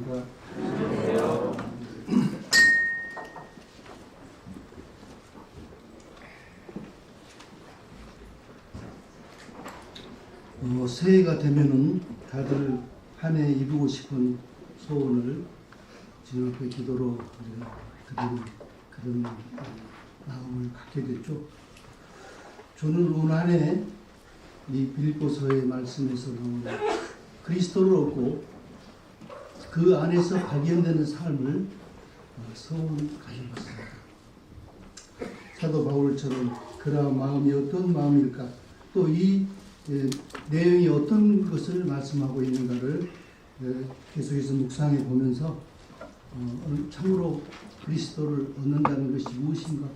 안녕하십니까. 새해가 되면은 다들 한 해 이루고 싶은 소원을 주님 앞에 기도로 드리는 그런 마음을 갖게 됐죠. 저는 올 한 해 이 빌립보서의 말씀에서 나오는 그리스도를 얻고 그 안에서 발견되는 삶을 소원가져봤습니다. 사도 바울처럼 그러한 마음이 어떤 마음일까, 또 이 내용이 어떤 것을 말씀하고 있는가를 계속해서 묵상해 보면서 참으로 그리스도를 얻는다는 것이 무엇인가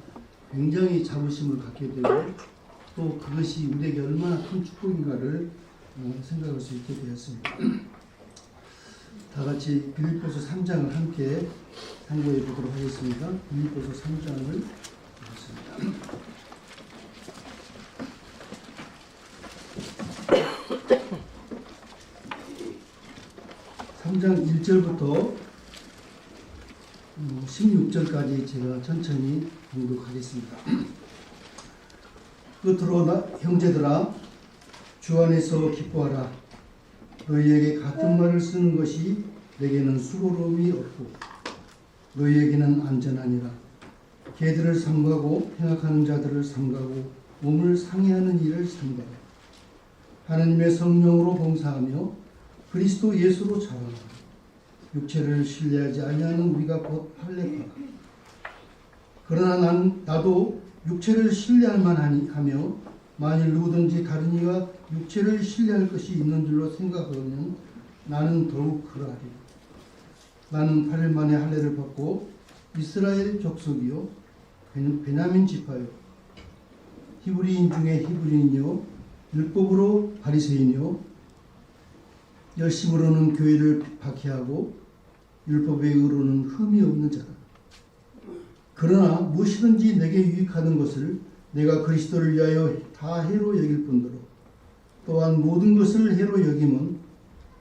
굉장히 자부심을 갖게 되고, 또 그것이 우리에게 얼마나 큰 축복인가를 생각할 수 있게 되었습니다. 다 같이 빌립보서 3장을 함께 참고해 보도록 하겠습니다. 빌립보서 3장을 보겠습니다. 3장 1절부터 16절까지 제가 천천히 봉독하겠습니다. 끝으로 형제들아, 주 안에서 기뻐하라. 너희에게 같은 말을 쓰는 것이 내게는 수고로움이 없고 너희에게는 안전하니라. 개들을 삼가고 행악하는 자들을 삼가고 몸을 상해하는 일을 삼가라. 하나님의 성령으로 봉사하며 그리스도 예수로 자라라. 육체를 신뢰하지 아니하는 우리가 곧 할례파라. 그러나 나도 육체를 신뢰할 만하며 만일 누구든지 다른 이가 육체를 신뢰할 것이 있는 줄로 생각하면 나는 더욱 그러하리라. 나는 8일 만에 할례를 받고 이스라엘 족속이요 베냐민 지파요 히브리인 중에 히브리인이요 율법으로 바리새인이요 열심으로는 교회를 박해하고 율법의 의로는 흠이 없는 자다. 그러나 무엇이든지 내게 유익하는 것을 내가 그리스도를 위하여 다 해로 여길 뿐더러 또한 모든 것을 해로 여김은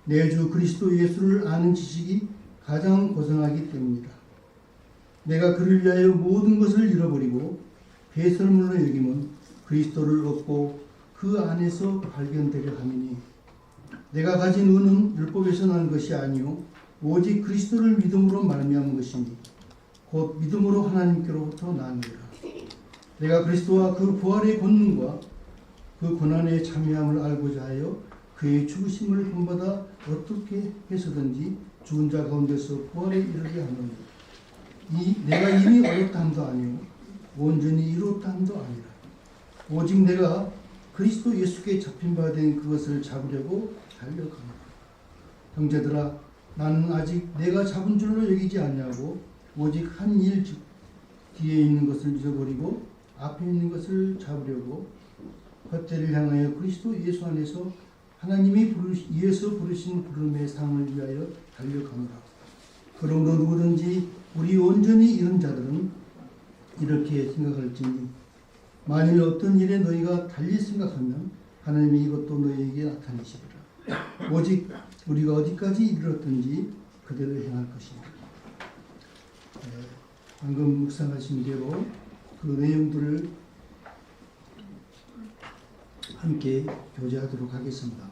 내 주 그리스도 예수를 아는 지식이 가장 고상하기 때문이다. 내가 그를 위하여 모든 것을 잃어버리고 배설물로 여김은 그리스도를 얻고 그 안에서 발견되려 함이니 내가 가진 의는 율법에서 난 것이 아니요 오직 그리스도를 믿음으로 말미암은 것이니 곧 믿음으로 하나님께로부터 나니라. 내가 그리스도와 그 부활의 권능과 그 고난에 참여함을 알고자 하여 그의 죽으심을 본받아 어떻게 해서든지 죽은 자 가운데서 부활에 이르게 하노니 내가 이미 얻었다 함도 아니요 온전히 이루었다 함도 아니라 오직 내가 그리스도 예수께 잡힌 바 된 그것을 잡으려고 달려가노라. 형제들아, 나는 아직 내가 잡은 줄로 여기지 아니하고 오직 한 일 뒤에 있는 것을 잊어버리고 앞에 있는 것을 잡으려고 헛되를 향하여 그리스도 예수 안에서 하나님이 위에서 부르신 부름의 상을 위하여 달려가노라. 그러므로 누구든지 우리 온전히 이런 자들은 이렇게 생각할지니 만일 어떤 일에 너희가 달리 생각하면 하나님이 이것도 너희에게 나타내시리라. 오직 우리가 어디까지 이르렀든지 그대로 행할 것이니라. 방금 묵상하신 대로 그 내용들을 함께 교제하도록 하겠습니다.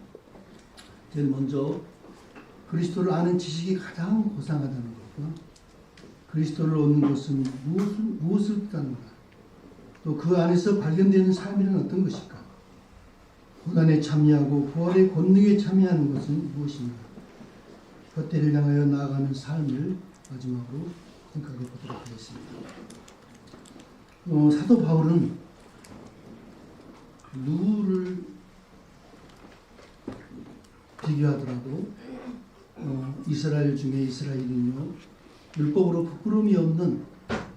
제일 먼저 그리스도를 아는 지식이 가장 고상하다는 것과 그리스도를 얻는 것은 무엇을 뜻하는가, 또 그 안에서 발견되는 삶이란 어떤 것일까, 고난에 참여하고 부활의 권능에 참여하는 것은 무엇인가, 헛되를 향하여 나아가는 삶을 마지막으로 생각해 보도록 하겠습니다. 사도 바울은 누구를 비교하더라도 이스라엘 중에 이스라엘인요 율법으로 부끄러움이 없는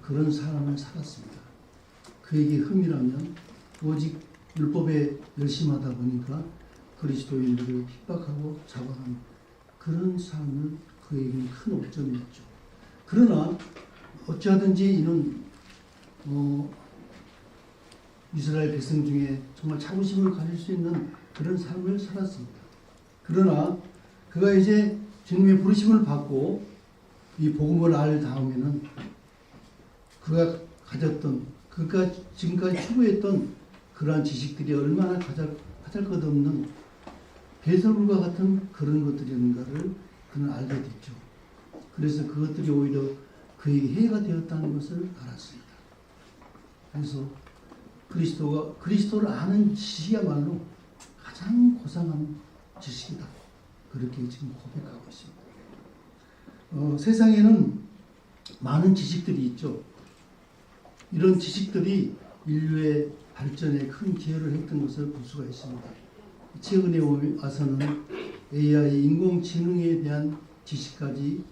그런 사람을 살았습니다. 그에게 흠이라면 오직 율법에 열심하다 보니까 그리스도인들을 핍박하고 잡아가는 그런 삶을 그에게는 큰 옥점이었죠. 그러나 어찌하든지 이는 이스라엘 백성 중에 정말 자부심을 가질 수 있는 그런 삶을 살았습니다. 그러나 그가 이제 주님의 부르심을 받고 이 복음을 알 다음에는 그가 가졌던, 그가 지금까지 추구했던 그러한 지식들이 얼마나 가잘것없는 배설물과 같은 그런 것들이었는가를 그는 알게 됐죠. 그래서 그것들이 오히려 그에게 해가 되었다는 것을 알았습니다. 그래서 그리스도를 아는 지식이야말로 가장 고상한 지식이다. 그렇게 지금 고백하고 있습니다. 세상에는 많은 지식들이 있죠. 이런 지식들이 인류의 발전에 큰 기여를 했던 것을 볼 수가 있습니다. 최근에 와서는 AI, 인공지능에 대한 지식까지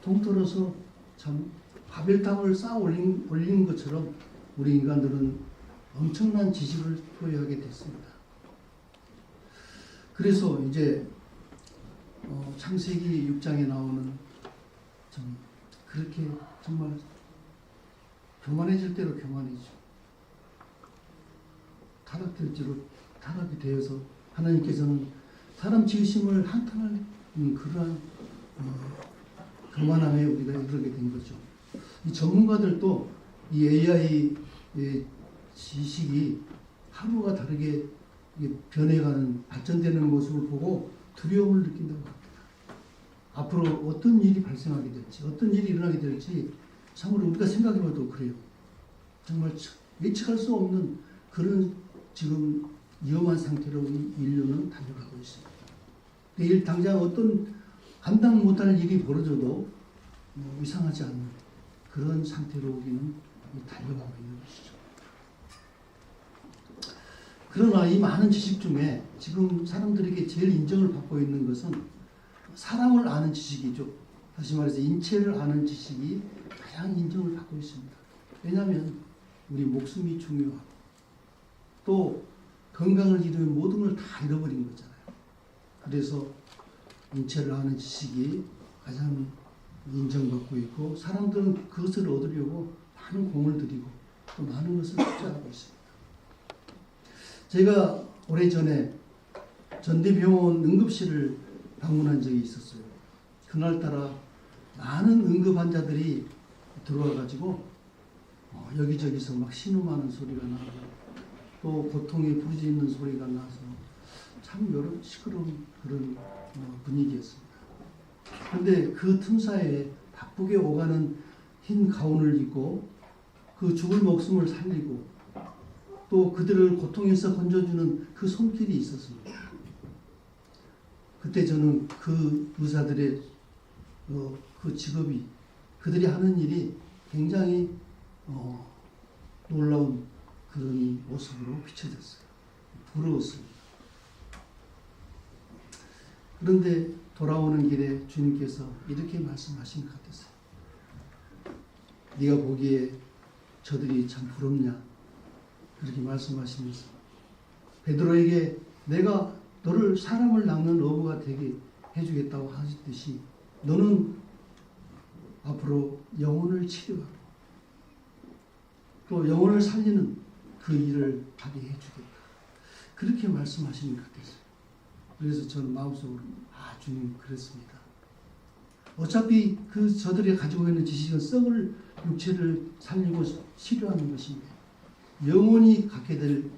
통틀어서 참 바벨탑을 쌓아 올린 것처럼 우리 인간들은 엄청난 지식을 소유하게 됐습니다. 그래서 이제 창세기 6장에 나오는 좀 그렇게 정말 교만해질 대로 교만해지고 타락이 되어서 하나님께서는 사람 지으심을 한탄할 그러한 교만함에 우리가 이르게 된 거죠. 이 전문가들도 이 AI 지식이 하루가 다르게 변해가는, 발전되는 모습을 보고 두려움을 느낀다고 합니다. 앞으로 어떤 일이 발생하게 될지, 어떤 일이 일어나게 될지 참으로 우리가 생각해봐도 그래요. 정말 예측할 수 없는 그런 지금 위험한 상태로 인류는 달려가고 있습니다. 내일 당장 어떤 감당 못할 일이 벌어져도 이상하지 않는 그런 상태로 우리는 달려가고 있는 것이죠. 그러나 이 많은 지식 중에 지금 사람들에게 제일 인정을 받고 있는 것은 사람을 아는 지식이죠. 다시 말해서 인체를 아는 지식이 가장 인정을 받고 있습니다. 왜냐하면 우리 목숨이 중요하고 또 건강을 잃으면 모든 걸 다 잃어버린 거잖아요. 그래서 인체를 아는 지식이 가장 인정받고 있고 사람들은 그것을 얻으려고 많은 공을 들이고 또 많은 것을 투자하고 있습니다. 제가 오래전에 전대병원 응급실을 방문한 적이 있었어요. 그날따라 많은 응급 환자들이 들어와가지고 여기저기서 막 신음하는 소리가 나고 또 고통에 부르짖는 소리가 나서 참 여러 시끄러운 그런 분위기였습니다. 그런데 그 틈사이에 바쁘게 오가는 흰 가운을 입고 그 죽을 목숨을 살리고 또 그들을 고통에서 건져주는 그 손길이 있었습니다. 그때 저는 그 의사들의 그 직업이, 그들이 하는 일이 굉장히 놀라운 그런 모습으로 비춰졌어요. 부러웠습니다. 그런데 돌아오는 길에 주님께서 이렇게 말씀하신 것 같았어요. 네가 보기에 저들이 참 부럽냐? 그렇게 말씀하시면서 베드로에게 내가 너를 사람을 낚는 어부가 되게 해주겠다고 하셨듯이 너는 앞으로 영혼을 치료하고 또 영혼을 살리는 그 일을 하게 해주겠다. 그렇게 말씀하시는 것 같았어요. 그래서 저는 마음속으로 주님 그랬습니다. 어차피 저들이 가지고 있는 지식은 썩을 육체를 살리고 치료하는 것인데 영혼이 갖게 될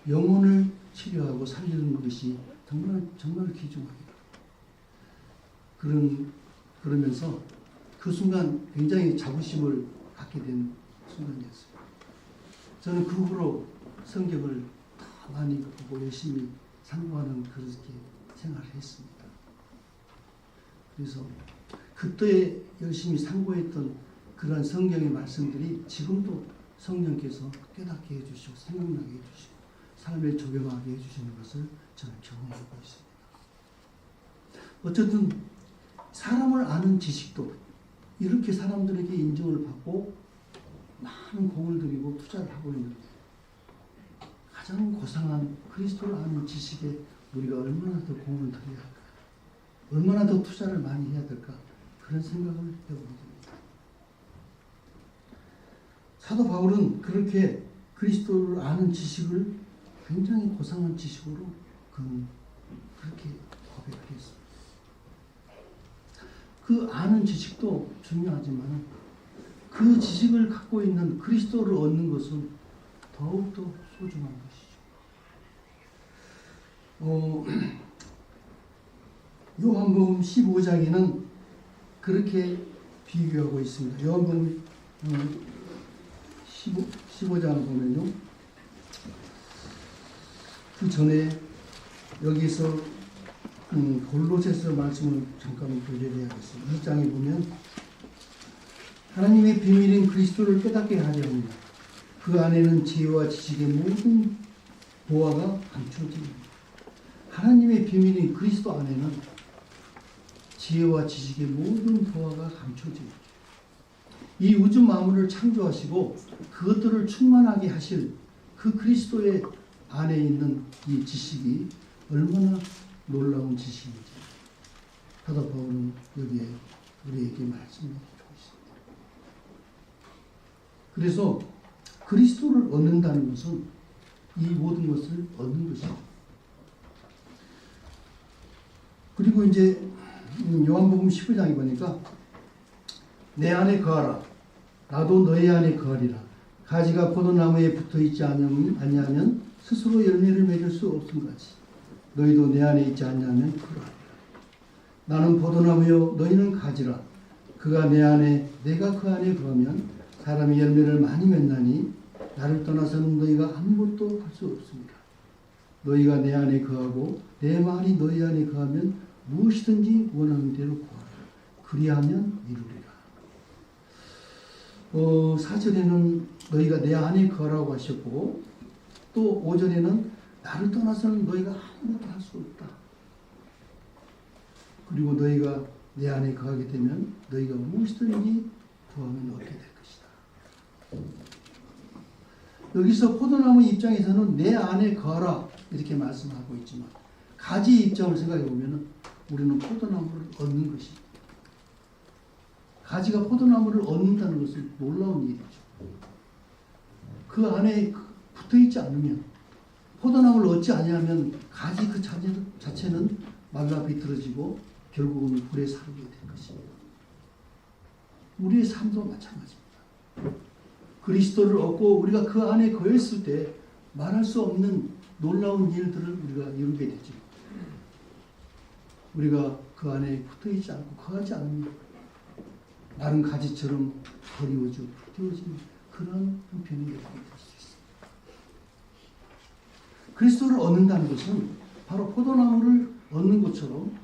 영혼을 치료하고 살리는 것이 정말 귀중합니다. 그러면서 그 순간 굉장히 자부심을 갖게 된 순간이었어요. 저는 그 후로 성경을 더 많이 보고 열심히 상고하는 그렇게 생활을 했습니다. 그래서 그때 열심히 상고했던 그런 성경의 말씀들이 지금도 성령께서 깨닫게 해주시고 생각나게 해주시고 삶에 적용하게 해주시는 것을 저는 경험하고 있습니다. 어쨌든 사람을 아는 지식도 이렇게 사람들에게 인정을 받고 많은 공을 들이고 투자를 하고 있는데 가장 고상한 그리스도를 아는 지식에 우리가 얼마나 더 공을 들여야 할까? 얼마나 더 투자를 많이 해야 될까? 그런 생각을 해보게 됩니다. 사도 바울은 그렇게 그리스도를 아는 지식을 굉장히 고상한 지식으로 그렇게 고백을 했습니다. 그 아는 지식도 중요하지만 그 지식을 갖고 있는 그리스도를 얻는 것은 더욱더 소중한 것이죠. 요한복음 15장에는 그렇게 비교하고 있습니다. 요한복음 15장 보면요. 그 전에 여기서 골로새서 말씀을 잠깐 교제해야겠습니다. 2장에 보면 하나님의 비밀인 그리스도를 깨닫게 하려 합니다. 그 안에는 지혜와 지식의 모든 보화가 감춰집니다. 하나님의 비밀인 그리스도 안에는 지혜와 지식의 모든 보화가 감춰집니다. 이 우주 만물을 창조하시고 그것들을 충만하게 하실 그 그리스도의 안에 있는 이 지식이 얼마나 놀라운 지식인지 사도 바울은 여기에 우리에게 말씀해주고 있습니다. 그래서 그리스도를 얻는다는 것은 이 모든 것을 얻는 것입니다. 그리고 이제 요한복음 15장에 보니까 내 안에 거하라 나도 너희 안에 거하리라. 가지가 포도나무에 붙어있지 아니하면 스스로 열매를 맺을 수 없음같이 너희도 내 안에 있지 않냐면 그러하리라. 나는 포도나무요 너희는 가지라. 그가 내 안에 내가 그 안에 거하면 사람이 열매를 많이 맺나니 나를 떠나서는 너희가 아무것도 할 수 없습니다. 너희가 내 안에 거하고 내 말이 너희 안에 거하면 무엇이든지 원하는 대로 구하라. 그리하면 이루리라. 4절에는 너희가 내 안에 거하라고 하셨고 또 5절에는 나를 떠나서는 너희가 아무것도 할 수 없다. 그리고 너희가 내 안에 거하게 되면 너희가 무엇이든지 구하면 얻게 될 것이다. 여기서 포도나무 입장에서는 내 안에 거하라 이렇게 말씀하고 있지만 가지 입장을 생각해 보면 우리는 포도나무를 얻는 것입니다. 가지가 포도나무를 얻는다는 것은 놀라운 일이죠. 그 안에 붙어있지 않으면 포도나무를 얻지 아니하면 가지 그 자체는 말라 비틀어지고 결국은 불에 사르게 될 것입니다. 우리의 삶도 마찬가지입니다. 그리스도를 얻고 우리가 그 안에 거했을 때 말할 수 없는 놀라운 일들을 우리가 이루게 되죠. 우리가 그 안에 붙어있지 않고 거하지 않으면 마른 가지처럼 버리워져 불태워지는 그런 형편이 되게 될 수 있습니다. 그리스도를 얻는다는 것은 바로 포도나무를 얻는 것처럼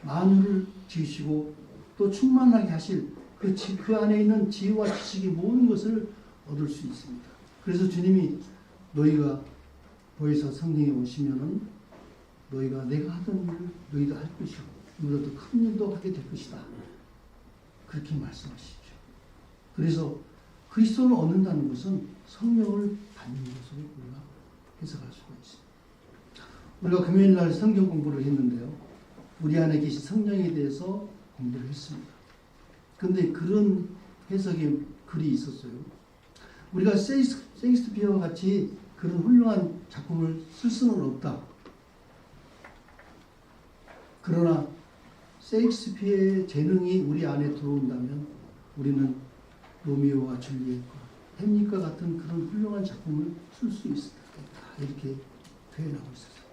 만유를 지으시고 또 충만하게 하실 그 안에 있는 지혜와 지식의 모든 것을 얻을 수 있습니다. 그래서 주님이 너희가 보혜사 성령에 오시면은 너희가 내가 하던 일을 너희도 할 것이고 너희도 더 큰 일도 하게 될 것이다. 그렇게 말씀하시죠. 그래서 그리스도를 얻는다는 것은 성령을 받는 것으로 우리가 해석할 수가 있습니다. 우리가 금요일 날 성경 공부를 했는데요. 우리 안에 계신 성령에 대해서 공부를 했습니다. 그런데 그런 해석의 글이 있었어요. 우리가 셰익스피어와 같이 그런 훌륭한 작품을 쓸 수는 없다. 그러나 셰익스피어의 재능이 우리 안에 들어온다면 우리는 로미오와 줄리엣과 햄릿과 같은 그런 훌륭한 작품을 쓸 수 있다. 이렇게 표현하고 있었어요.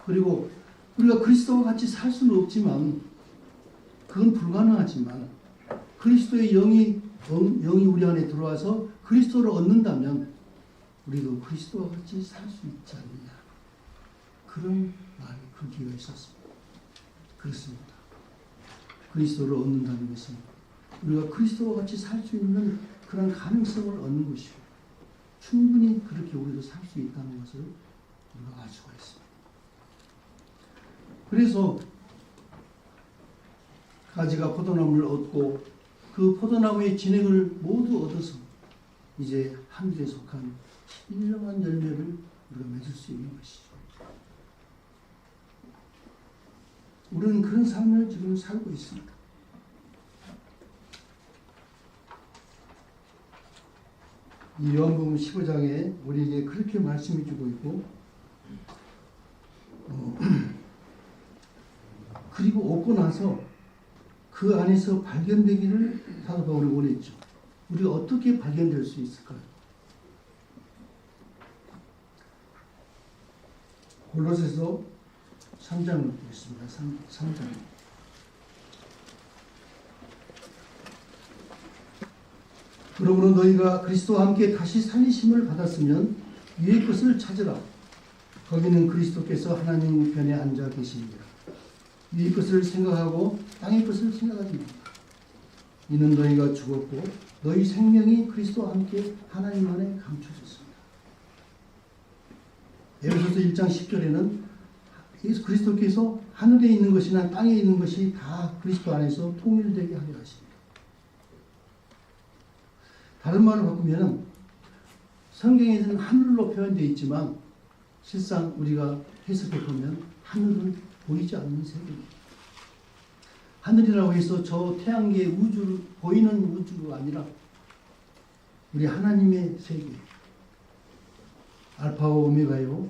그리고 우리가 그리스도와 같이 살 수는 없지만 그건 불가능하지만 그리스도의 영이 우리 안에 들어와서 그리스도를 얻는다면 우리도 그리스도와 같이 살 수 있지 않느냐. 그런 말이 그 기가 있었습니다. 그렇습니다. 그리스도를 얻는다는 것은 우리가 그리스도와 같이 살 수 있는 그런 가능성을 얻는 것이고 충분히 그렇게 우리도 살 수 있다는 것을 우리가 알 수가 있습니다. 그래서 가지가 포도나무를 얻고 그 포도나무의 진액을 모두 얻어서 이제 하늘에 속한 신령한 열매를 우리가 맺을 수 있는 것이죠. 우리는 그런 삶을 지금 살고 있습니다. 이 요한복음 15장에 우리에게 그렇게 말씀해 주고 있고 그리고 얻고 나서 그 안에서 발견되기를 사도 바울이 원했죠. 우리가 어떻게 발견될 수 있을까요? 골로새서 3장을 보겠습니다. 3장. 그러므로 너희가 그리스도와 함께 다시 살리심을 받았으면 위의 것을 찾으라. 거기는 그리스도께서 하나님 우편에 앉아 계십니다. 위의 것을 생각하고 땅의 것을 생각하지 말라. 이는 너희가 죽었고 너희 생명이 그리스도와 함께 하나님 안에 감춰졌습니다. 에베소서 1장 10절에는 예수 그리스도께서 하늘에 있는 것이나 땅에 있는 것이 다 그리스도 안에서 통일되게 하려 하십니다. 다른 말로 바꾸면 성경에는 하늘로 표현되어 있지만 실상 우리가 해석해 보면 하늘은 보이지 않는 세계입니다. 하늘이라고 해서 저 태양계 우주, 보이는 우주가 아니라 우리 하나님의 세계, 알파와 오메가요,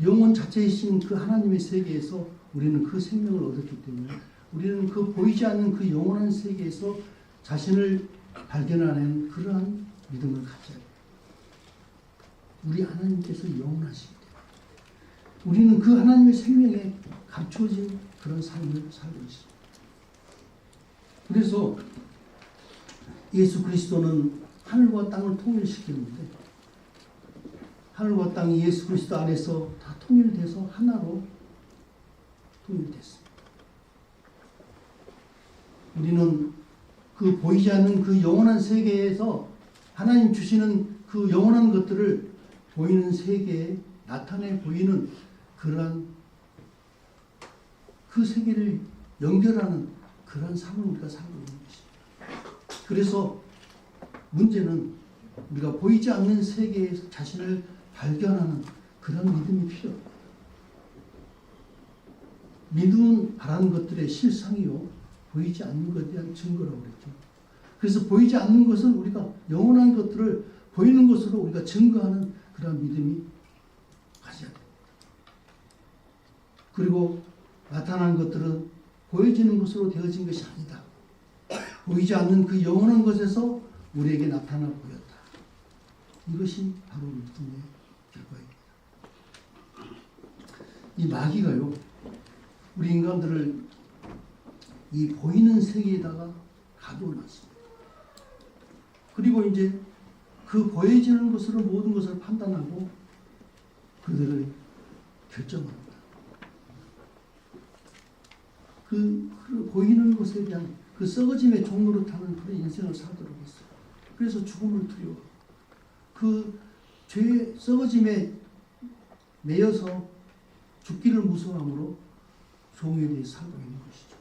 영혼 자체이신 그 하나님의 세계에서 우리는 그 생명을 얻었기 때문에 우리는 그 보이지 않는 그 영원한 세계에서 자신을 발견하는 그러한 믿음을 가져야 돼요. 우리 하나님께서 영원하시기 때문에 우리는 그 하나님의 생명에 감춰진 그런 삶을 살고 있습니다. 그래서 예수 그리스도는 하늘과 땅을 통일시키는데 하늘과 땅이 예수 그리스도 안에서 다 통일돼서 하나로 통일됐습니다. 우리는 그 보이지 않는 그 영원한 세계에서 하나님 주시는 그 영원한 것들을 보이는 세계에 나타내 보이는 그러한 그 세계를 연결하는 그런 삶을 우리가 살고 있는 것입니다. 그래서 문제는 우리가 보이지 않는 세계에서 자신을 발견하는 그런 믿음이 필요합니다. 믿음은 바라는 것들의 실상이요 보이지 않는 것에 대한 증거라고 그랬죠. 그래서 보이지 않는 것을 우리가 영원한 것들을 보이는 것으로 우리가 증거하는 그런 믿음이 가져야 됩니다. 그리고 나타난 것들은 보여지는 것으로 되어진 것이 아니다. 보이지 않는 그 영원한 것에서 우리에게 나타나 보였다. 이것이 바로 믿음의 결과입니다. 이 마귀가요, 우리 인간들을 이 보이는 세계에다가 가두어놨습니다. 그리고 이제 그 보여지는 것으로 모든 것을 판단하고 그들을 결정합니다. 그 보이는 것에 대한 그 썩어짐의 종로로 타는 그런 인생을 살도록 했어요. 그래서 죽음을 두려워. 그 죄의 썩어짐에 매여서 죽기를 무서워함으로 종에 대해 살고 있는 것이죠.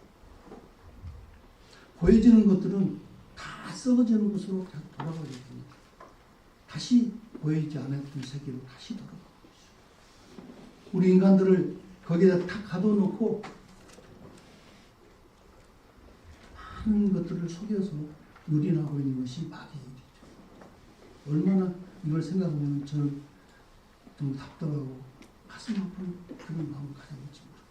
보여지는 것들은 다 썩어지는 것으로 돌아가게 됩니다. 다시 보이지 않았던 세계로 다시 돌아가는 것이죠. 우리 인간들을 거기다 탁 가둬놓고 많은 것들을 속여서 유린하고 있는 것이 마귀의 일이죠. 얼마나 이걸 생각하면 저는 좀 답답하고 가슴 아픈 그런 마음을 가져보지 모릅니다.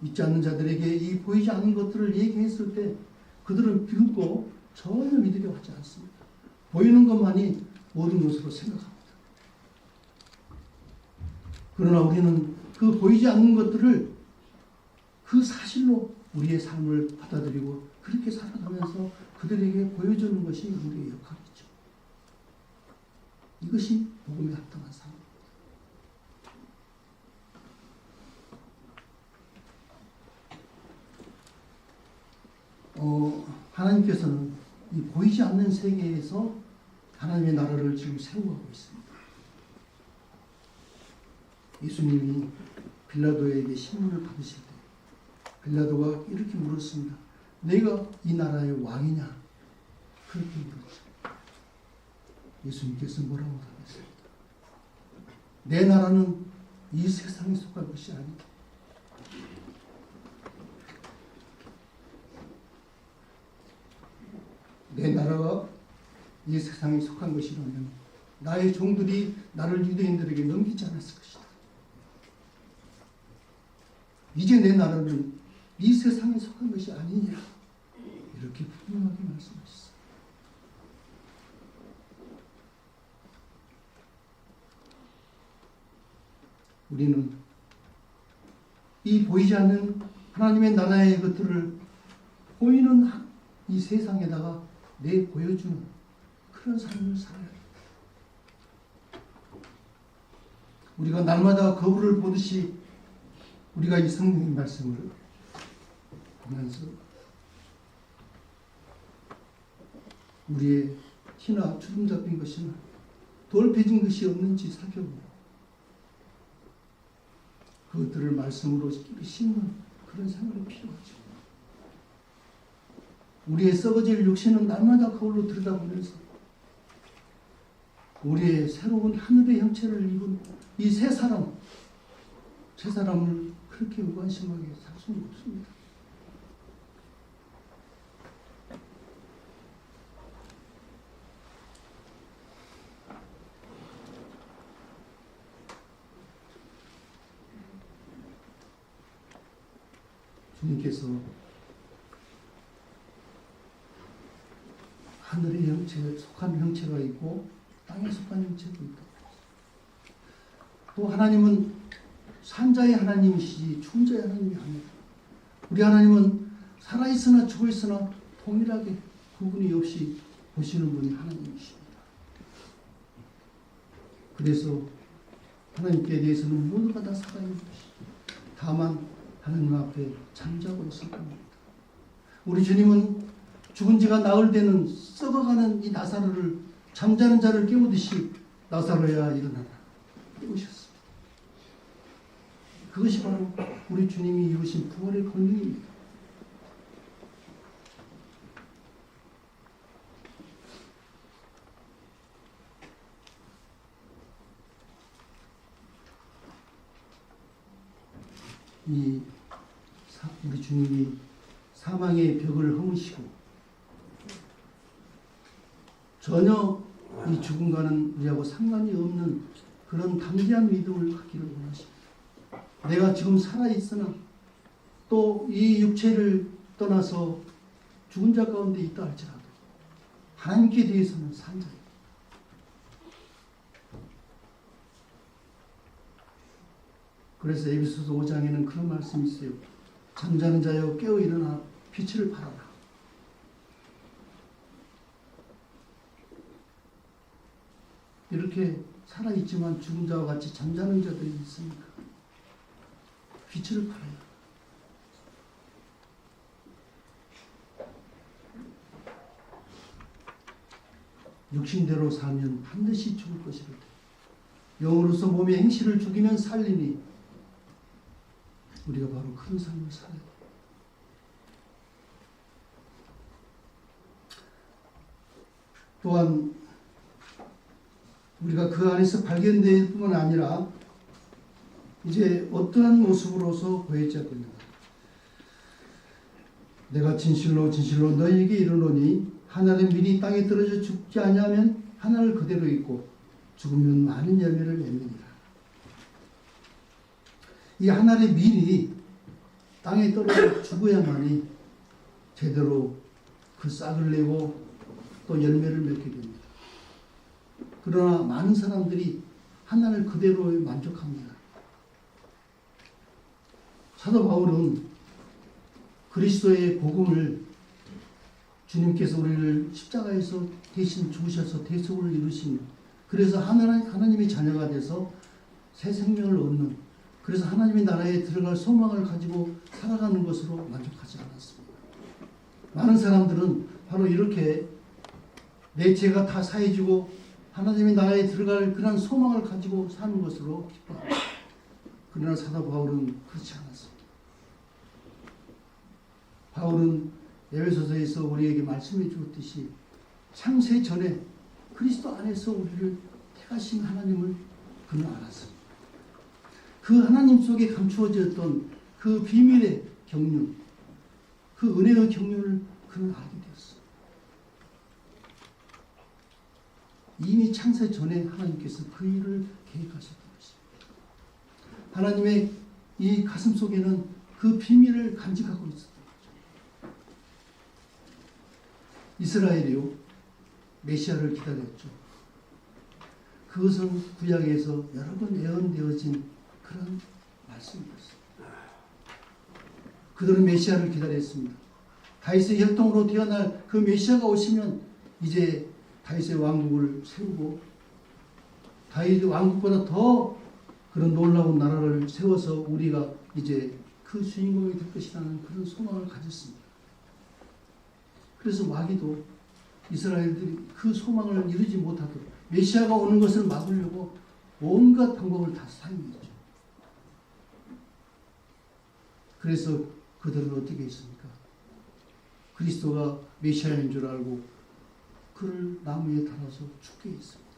믿지 않는 자들에게 이 보이지 않는 것들을 얘기했을 때 그들은 비웃고 전혀 믿으려 하지 않습니다. 보이는 것만이 모든 것으로 생각합니다. 그러나 우리는 그 보이지 않는 것들을 그 사실로 우리의 삶을 받아들이고 그렇게 살아가면서 그들에게 보여주는 것이 우리의 역할이죠. 이것이 복음에 합당한 삶입니다. 하나님께서는 이 보이지 않는 세계에서 하나님의 나라를 지금 세워가고 있습니다. 예수님이 빌라도에게 신문을 받으실 때 빌라도가 이렇게 물었습니다. 내가 이 나라의 왕이냐? 그렇게 물었죠. 예수님께서 뭐라고 답했습니까? 내 나라는 이 세상에 속할 것이 아니다. 내 나라가 이 세상에 속한 것이라면 나의 종들이 나를 유대인들에게 넘기지 않았을 것이다. 이제 내 나라는 이 세상에 속한 것이 아니냐, 이렇게 분명하게 말씀하셨어요. 우리는 이 보이지 않는 하나님의 나라의 것들을 보이는 이 세상에다가 내보여주는 그런 삶을 살아야 합니다. 우리가 날마다 거울을 보듯이 우리가 이 성경의 말씀을 보면서 우리의 티나 주름 잡힌 것이나 돌패진 것이 없는지 살펴보고 그것들을 말씀으로 심는 그런 생활이 필요하죠. 우리의 썩어질 육신은 날마다 거울로 들여다보면서 우리의 새로운 하늘의 형체를 입은 이 새 사람을 그렇게 무관심하게 살 수는 없습니다. 주님께서 하늘의 형체에 속한 형체가 있고 땅에 속한 형체가 있다. 또 하나님은 산자의 하나님이시지 충자의 하나님이 아닙니다. 우리 하나님은 살아있으나 죽어있으나 동일하게 구분이 없이 보시는 분이 하나님이십니다. 그래서 하나님께 대해서는 모두가 다 살아있는 것이 다만 하나님 앞에 잠자고 있을 겁니다. 우리 주님은 죽은 지가 나흘 되는 썩어가는 이 나사로를 잠자는 자를 깨우듯이 나사로야 일어나라 깨우셨습니다. 그것이 바로 우리 주님이 이루신 부활의 권능입니다. 우리 주님이 사망의 벽을 허무시고 전혀 이 죽음과는 우리하고 상관이 없는 그런 담대한 믿음을 갖기를 원하십니다. 내가 지금 살아있으나 또 이 육체를 떠나서 죽은 자 가운데 있다 할지라도 하나님께 대해서는 산 자입니다. 그래서 에베소서 5장에는 그런 말씀이 있어요. 잠자는 자여 깨어 일어나 빛을 발하라. 이렇게 살아있지만 죽은 자와 같이 잠자는 자들이 있으니까 빛을 발하라. 육신대로 살면 반드시 죽을 것이로되 영으로서 몸의 행실을 죽이면 살리니 우리가 바로 그런 삶을 살아야 돼요. 또한 우리가 그 안에서 발견될 뿐만 아니라 이제 어떠한 모습으로서 보여져야 됩니다. 내가 진실로 진실로 너희에게 이르노니 하늘의 밀이 땅에 떨어져 죽지 아니하면 하늘 그대로 있고 죽으면 많은 열매를 맺느니라. 이 하늘의 밀이 땅에 떨어져 죽어야만이 제대로 그 싹을 내고 또 열매를 맺게 됩니다. 그러나 많은 사람들이 하나를 그대로 만족합니다. 사도 바울은 그리스도의 복음을 주님께서 우리를 십자가에서 대신 죽으셔서 대속을 이루신 그래서 하나님의 자녀가 돼서 새 생명을 얻는 그래서 하나님의 나라에 들어갈 소망을 가지고 살아가는 것으로 만족하지 않았습니다. 많은 사람들은 바로 이렇게 내 죄가 다 사해지고 하나님의 나라에 들어갈 그런 소망을 가지고 사는 것으로 기뻐합니다. 그러나 사도 바울은 그렇지 않았습니다. 바울은 에베소서에서 우리에게 말씀해 주었듯이 창세 전에 그리스도 안에서 우리를 택하신 하나님을 그는 알았습니다. 그 하나님 속에 감추어졌던 그 비밀의 경륜, 그 은혜의 경륜을 그는 알게 되었습니다. 이미 창세 전에 하나님께서 그 일을 계획하셨던 것입니다. 하나님의 이 가슴 속에는 그 비밀을 간직하고 있었던 거죠. 이스라엘이요, 메시아를 기다렸죠. 그것은 구약에서 여러 번 예언되어진 그런 말씀이었습니다. 그들은 메시아를 기다렸습니다. 다윗의 혈통으로 태어날 그 메시아가 오시면 이제 다윗의 왕국을 세우고 다윗 왕국보다 더 그런 놀라운 나라를 세워서 우리가 이제 그 주인공이 될 것이라는 그런 소망을 가졌습니다. 그래서 마귀도 이스라엘들이 그 소망을 이루지 못하도록 메시아가 오는 것을 막으려고 온갖 방법을 다 사용했죠. 그래서 그들은 어떻게 했습니까? 그리스도가 메시아인 줄 알고 그를 나무에 달아서 죽게 했습니다.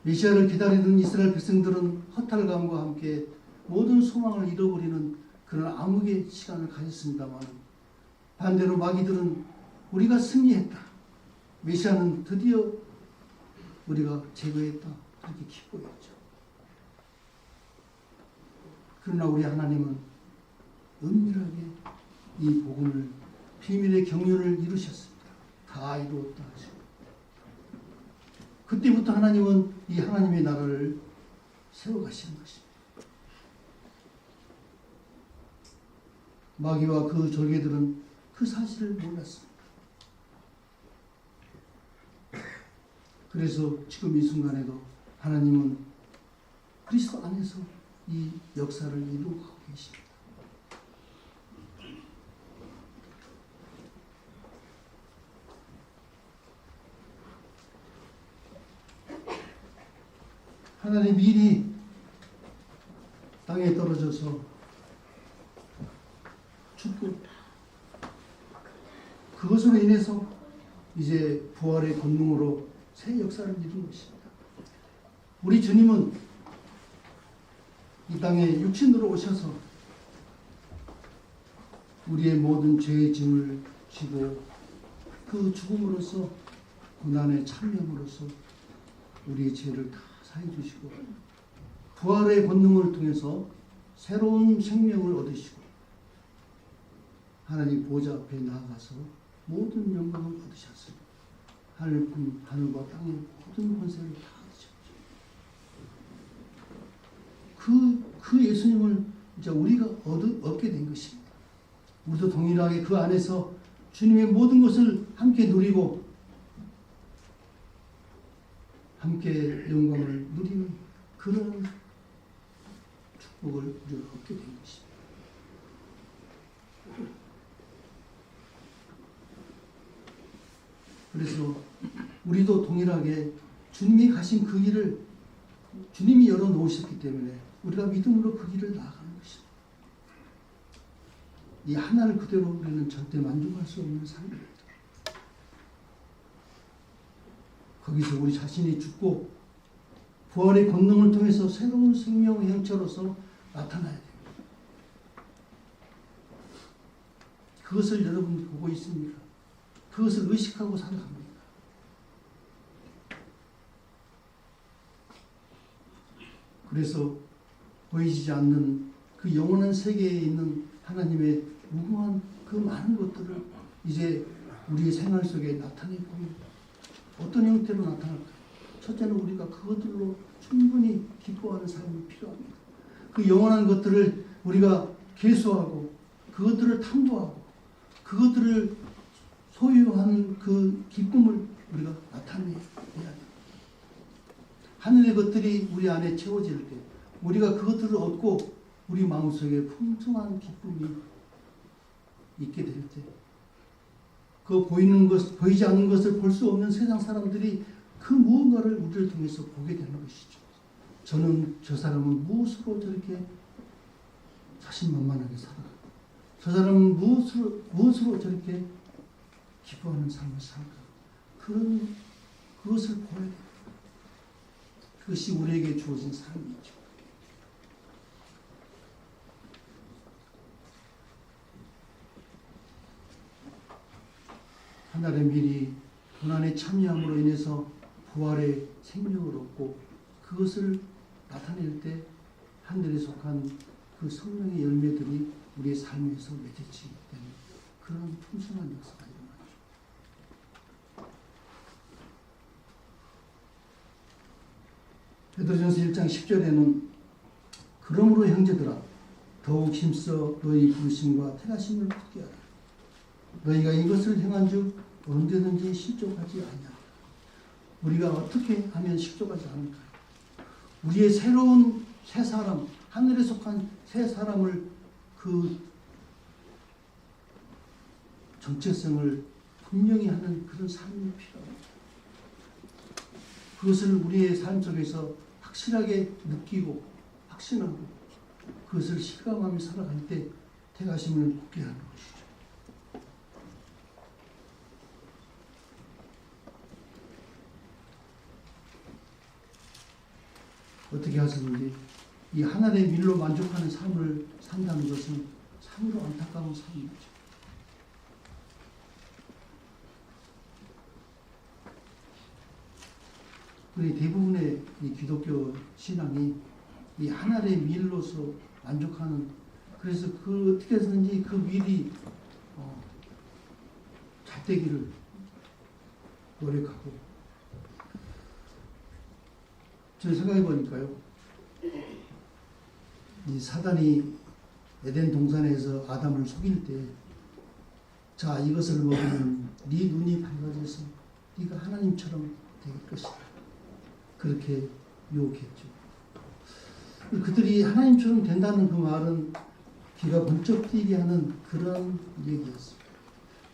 메시아를 기다리던 이스라엘 백성들은 허탈감과 함께 모든 소망을 잃어버리는 그런 암흑의 시간을 가졌습니다만, 반대로 마귀들은 우리가 승리했다, 메시아는 드디어 우리가 제거했다, 그렇게 기뻐했죠. 그러나 우리 하나님은 은밀하게 이 복음을, 비밀의 경륜을 이루셨습니다. 다 이루었다 하시고, 그때부터 하나님은 이 하나님의 나라를 세워가시는 것입니다. 마귀와 그 졸개들은 그 사실을 몰랐습니다. 그래서 지금 이 순간에도 하나님은 그리스도 안에서 이 역사를 이루고 계십니다. 하나님 미리 땅에 떨어져서 죽고 그것으로 인해서 이제 부활의 권능으로 새 역사를 이룬 것입니다. 우리 주님은 이 땅에 육신으로 오셔서 우리의 모든 죄의 짐을 지고 그 죽음으로써 고난에 참여함으로써 우리의 죄를 다 사해 주시고 부활의 권능을 통해서 새로운 생명을 얻으시고 하나님 보좌 앞에 나아가서 모든 영광을 얻으셨습니다. 하늘과 땅의 모든 권세를 다 얻으셨죠. 그 예수님을 이제 우리가 얻게 된 것입니다. 우리도 동일하게 그 안에서 주님의 모든 것을 함께 누리고 함께 영광을 누리는 그런 축복을 우리가 얻게 된 것입니다. 그래서 우리도 동일하게 주님이 가신 그 길을 주님이 열어놓으셨기 때문에 우리가 믿음으로 그 길을 나아가는 것입니다. 이 하나를 그대로 우리는 절대 만족할 수 없는 삶입니다. 거기서 우리 자신이 죽고 부활의 권능을 통해서 새로운 생명의 형체로서 나타나야 됩니다. 그것을 여러분 보고 있습니까? 그것을 의식하고 살아갑니다. 그래서 보이지 않는 그 영원한 세계에 있는 하나님의 무궁한 그 많은 것들을 이제 우리의 생활 속에 나타내 봅니다. 어떤 형태로 나타날까? 첫째는 우리가 그것들로 충분히 기뻐하는 삶이 필요합니다. 그 영원한 것들을 우리가 계수하고 그것들을 탐구하고 그것들을 소유하는 그 기쁨을 우리가 나타내야 합니다. 하늘의 것들이 우리 안에 채워질 때 우리가 그것들을 얻고 우리 마음속에 풍성한 기쁨이 있게 될 때 그 보이지 않는 것을 볼 수 없는 세상 사람들이 그 무언가를 우리를 통해서 보게 되는 것이죠. 저는 저 사람은 무엇으로 저렇게 자신만만하게 살아? 저 사람은 무엇으로 저렇게 기뻐하는 삶을 살까? 그것을 보여야 됩니다. 그것이 우리에게 주어진 삶이죠. 하나님의 미리 고난에 참여함으로 인해서 부활의 생명을 얻고 그것을 나타낼 때 하늘에 속한 그 성령의 열매들이 우리의 삶에서 맺어지게 되는 그런 풍성한 역사가 일어나죠. 베드로전서 1장 10절에는 그러므로 형제들아 더욱 힘써 너희 부르심과 택하심을 붙게 하라. 너희가 이것을 행한즉 언제든지 실족하지 아니하리라. 우리가 어떻게 하면 실족하지 않을까요? 우리의 새로운 새 사람, 하늘에 속한 새 사람을 그 정체성을 분명히 하는 그런 삶이 필요합니다. 그것을 우리의 삶 속에서 확실하게 느끼고 확신하고 그것을 실감하며 살아갈 때 택하심을 굳게 하는 것이죠. 어떻게 하셨는지 이 하나님의 밀로 만족하는 삶을 산다는 것은 참으로 안타까운 삶이죠. 우리 대부분의 이 기독교 신앙이 이 하나님의 밀로서 만족하는, 그래서 그 어떻게 해서든지 그 밀이 잘 되기를 노력하고, 저는 생각해 보니까요, 이 사단이 에덴 동산에서 아담을 속일 때, 자 이것을 먹으면 네 눈이 밝아져서 네가 하나님처럼 될 것이다, 그렇게 유혹했죠. 그들이 하나님처럼 된다는 그 말은 귀가 번쩍 뛰게 하는 그런 얘기였습니다.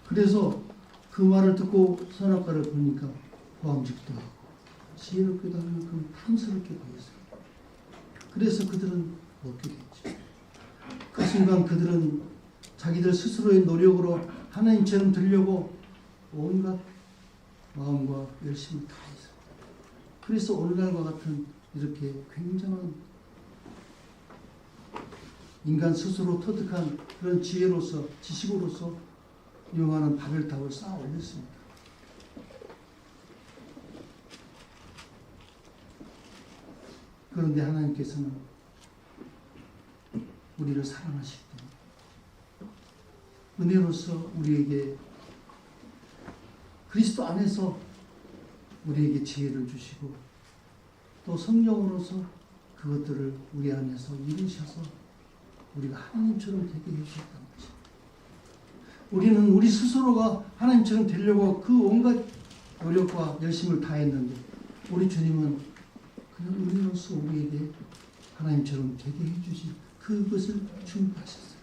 그래서 그 말을 듣고 선악과를 보니까 보암직도 하고 지혜롭기도 하고 그 탐스럽게 보였어요. 그래서 그들은 먹게 됐죠. 그 순간 그들은 자기들 스스로의 노력으로 하나님처럼 되려고 온갖 마음과 열심을 다했어요. 그래서 오늘날과 같은 이렇게 굉장한 인간 스스로 터득한 그런 지혜로서, 지식으로서 유용하는 바벨탑을 쌓아 올렸습니다. 그런데 하나님께서는 우리를 사랑하실 때 은혜로서 우리에게 그리스도 안에서 우리에게 지혜를 주시고 또 성령으로서 그것들을 우리 안에서 이루셔서 우리가 하나님처럼 되게 해주셨다는 것입니다. 우리는 우리 스스로가 하나님처럼 되려고 그 온갖 노력과 열심을 다했는데 우리 주님은 그냥 은혜로서 우리에게 하나님처럼 되게 해주신 그것을 준비하셨어요.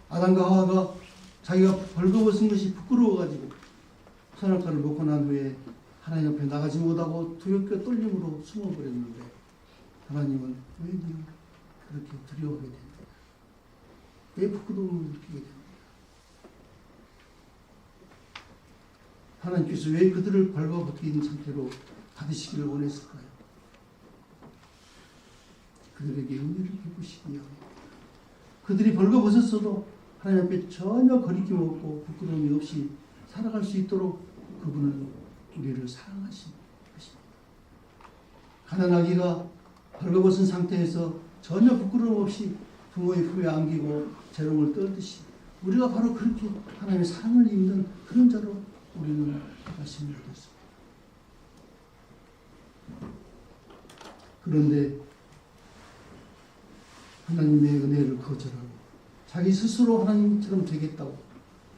아담과 하와가 자기가 벌거벗은 것이 부끄러워가지고 선악과를 먹고 난 후에 하나님 앞에 나가지 못하고 두렵게 떨림으로 숨어버렸는데 하나님은 왜 네가 그렇게 두려워하게 됐느냐, 왜 부끄러움을 느끼게 됐느냐, 하나님께서 왜 그들을 벌거벗긴 상태로 받으시기를 원했을까요? 그들에게 은혜를 베푸시기 위함입니다. 그들이 벌거벗었어도 하나님 앞에 전혀 거리낌 없고 부끄러움이 없이 살아갈 수 있도록 그분은 우리를 사랑하신 것입니다. 가난아기가 벌거벗은 상태에서 전혀 부끄러움 없이 부모의 품에 안기고 재롱을 떨듯이 우리가 바로 그렇게 하나님의 사랑을 입는 그런 자로 우리는 말씀을 드렸습니다. 그런데 하나님의 은혜를 거절하고 자기 스스로 하나님처럼 되겠다고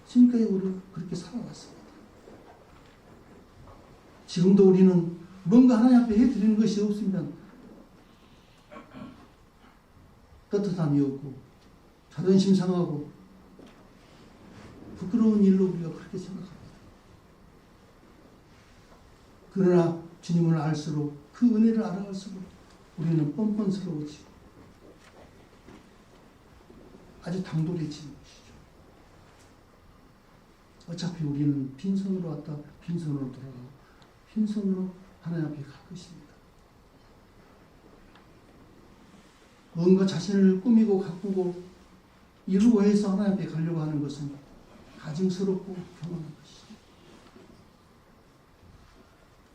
지금까지 우리는 그렇게 살아왔습니다. 지금도 우리는 뭔가 하나님 앞에 해드리는 것이 없으면 떳떳함이 없고 자존심 상하고 부끄러운 일로 우리가 그렇게 생각합니다. 그러나 주님을 알수록 그 은혜를 알아갈수록 우리는 뻔뻔스러워지고 아주 당돌해지는 것이죠. 어차피 우리는 빈손으로 왔다 빈손으로 돌아가고 빈손으로 하나님 앞에 갈 것입니다. 뭔가 자신을 꾸미고 가꾸고 이루고 해서 하나님 앞에 가려고 하는 것은 가증스럽고 교만한 것이죠.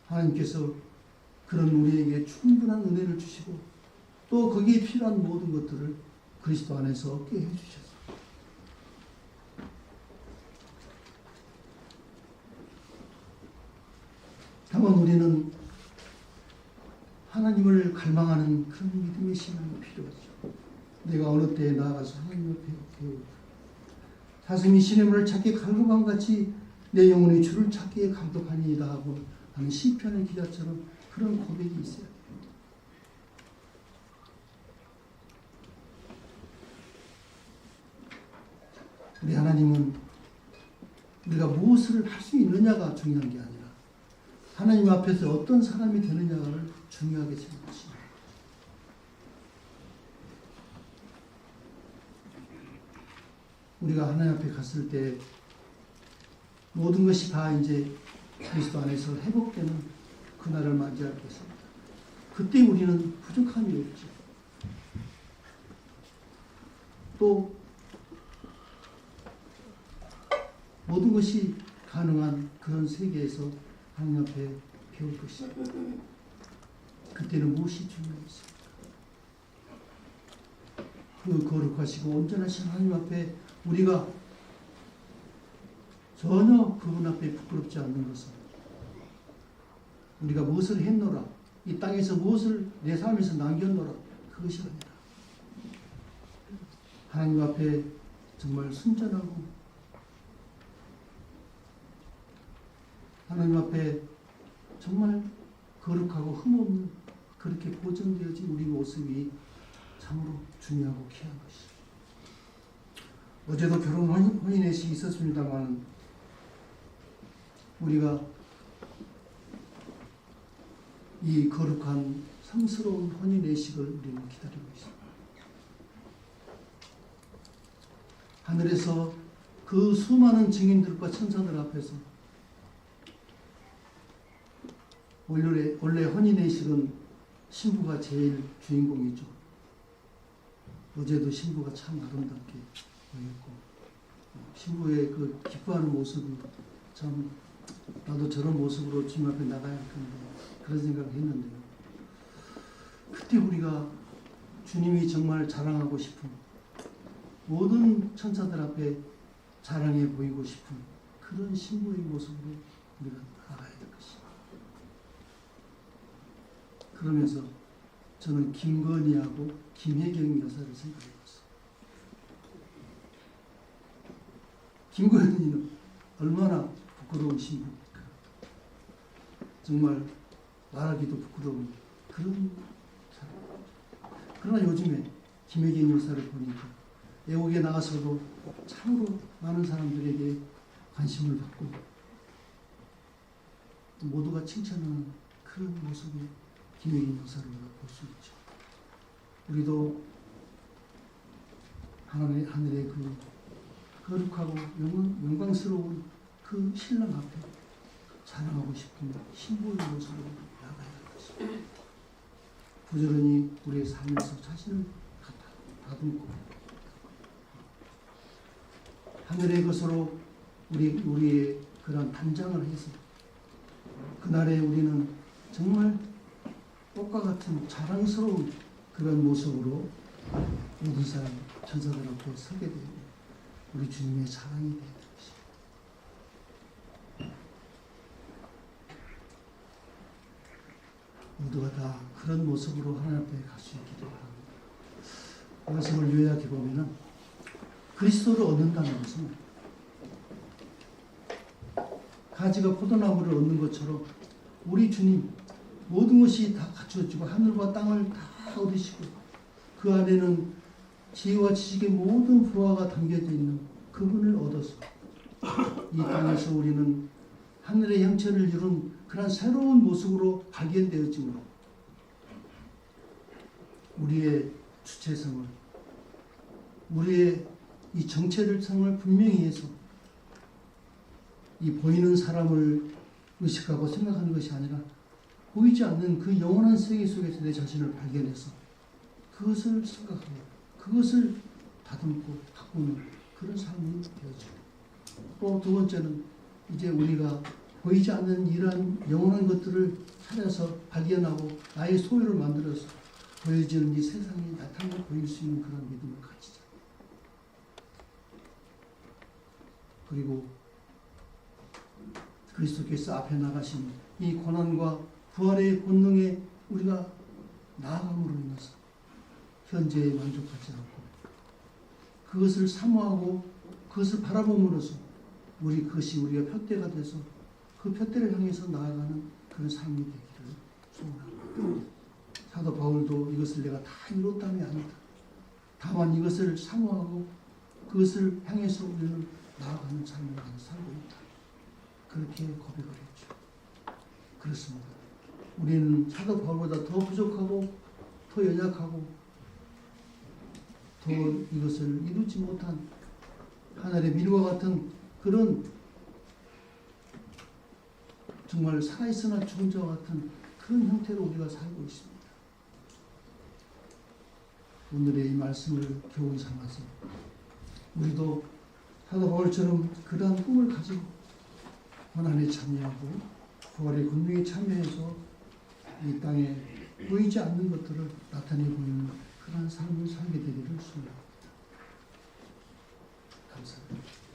하나님께서 그런 우리에게 충분한 은혜를 주시고 또 거기에 필요한 모든 것들을 그리스도 안에서 얻게 해주셨습니다. 다만 우리는 하나님을 갈망하는 그런 믿음의 신앙이 필요하죠. 내가 어느 때에 나아가서 하나님을 배우고 사슴이 시냇물을 찾기 갈급한 같이 내 영혼이 주를 찾기에 감독하니이다 하고 하는 시편의 기자처럼 그런 고백이 있어요. 우리 하나님은 우리가 무엇을 할 수 있느냐가 중요한 게 아니라 하나님 앞에서 어떤 사람이 되느냐를 중요하게 생각하십니다. 우리가 하나님 앞에 갔을 때 모든 것이 다 이제 그리스도 안에서 회복되는 그날을 맞이할 것입니다. 그때 우리는 부족함이 없죠. 또 모든 것이 가능한 그런 세계에서 하나님 앞에 배울 것입니다. 그때는 무엇이 중요했습니까? 그 거룩하시고 온전하신 하나님 앞에 우리가 전혀 그분 앞에 부끄럽지 않는 것은 우리가 무엇을 했노라, 이 땅에서 무엇을 내 삶에서 남겼노라, 그것이 아니라 하나님 앞에 정말 순전하고 하나님 앞에 정말 거룩하고 흠없는 그렇게 보존되어진 우리 모습이 참으로 중요하고 귀한 것이죠. 어제도 결혼 혼인회식이 있었습니다만 우리가 이 거룩한 성스러운 혼인회식을 우리는 기다리고 있습니다. 하늘에서 그 수많은 증인들과 천사들 앞에서 원래 혼인회식은 신부가 제일 주인공이죠. 어제도 신부가 참 아름답게 보였고 신부의 그 기뻐하는 모습이 참 나도 저런 모습으로 주님 앞에 나가야 할 텐데 그런 생각을 했는데요. 그때 우리가 주님이 정말 자랑하고 싶은 모든 천사들 앞에 자랑해 보이고 싶은 그런 신부의 모습으로 우리가 나가야 될 것입니다. 그러면서 저는 김건희하고 김혜경 여사를 생각해봤어요. 김건희는 얼마나 부끄러운 신부입니까? 정말 말하기도 부끄러운 그런 사람. 그러나 요즘에 김혜경 여사를 보니까 외국에 나가서도 참으로 많은 사람들에게 관심을 받고 모두가 칭찬하는 그런 모습이 김혜경 여사를 볼 수 있죠. 우리도 하늘의 그 거룩하고 영광스러운 그 신랑 앞에 자랑하고 싶은 신부의 모습으로 나가야 할 것입니다. 부지런히 우리의 삶에서 자신을 다듬고 하늘의 것으로 우리의 그런 단장을 해서 그날에 우리는 정말 꽃과 같은 자랑스러운 그런 모습으로 모든 사람 천사들 앞에 서게 되고 우리 주님의 자랑이 되는 것입니다. 모두가 다 그런 모습으로 하나님 앞에 갈 수 있기를 바랍니다. 말씀을 요약해 보면은 그리스도를 얻는다는 것은 가지가 포도나무를 얻는 것처럼 우리 주님 모든 것이 다 갖추어지고 하늘과 땅을 다 얻으시고 그 안에는 지혜와 지식의 모든 부하가 담겨져 있는 그분을 얻어서 이 땅에서 우리는 하늘의 형체를 이룬 그런 새로운 모습으로 발견되었지만 우리의 주체성을 우리의 이 정체성을 분명히 해서 이 보이는 사람을 의식하고 생각하는 것이 아니라 보이지 않는 그 영원한 세계 속에서 내 자신을 발견해서 그것을 생각하고 그것을 다듬고 바꾸는 그런 삶이 되어지고 또 두 번째는 이제 우리가 보이지 않는 이러한 영원한 것들을 찾아서 발견하고 나의 소유를 만들어서 보여지는 이 세상에 나타나 보일 수 있는 그런 믿음을 가지자. 그리고 그리스도께서 앞에 나가신 이 고난과 부활의 본능에 우리가 나아감으로 인해서 현재에 만족하지 않고 그것을 사모하고 그것을 바라봄으로써 그것이 우리가 표대가 돼서 그 표대를 향해서 나아가는 그런 삶이 되기를 소원합니다. 사도 바울도 이것을 내가 다 이뤘다니 아니다. 다만 이것을 사모하고 그것을 향해서 우리는 나아가는 삶을 살고 있다. 그렇게 고백을 했죠. 그렇습니다. 우리는 사도 바울보다 더 부족하고 더 연약하고 더 이것을 이루지 못한 하늘의 밀과 같은 그런 정말 살아있으나 죽은 자와 같은 그런 형태로 우리가 살고 있습니다. 오늘의 이 말씀을 교훈 삼아서 우리도 사도 바울처럼 그러한 꿈을 가지고 고난에 참여하고 부활의 권능에 참여해서 이 땅에 보이지 않는 것들을 나타내 보이는 그런 삶을 살게 되기를 소원합니다. 감사합니다.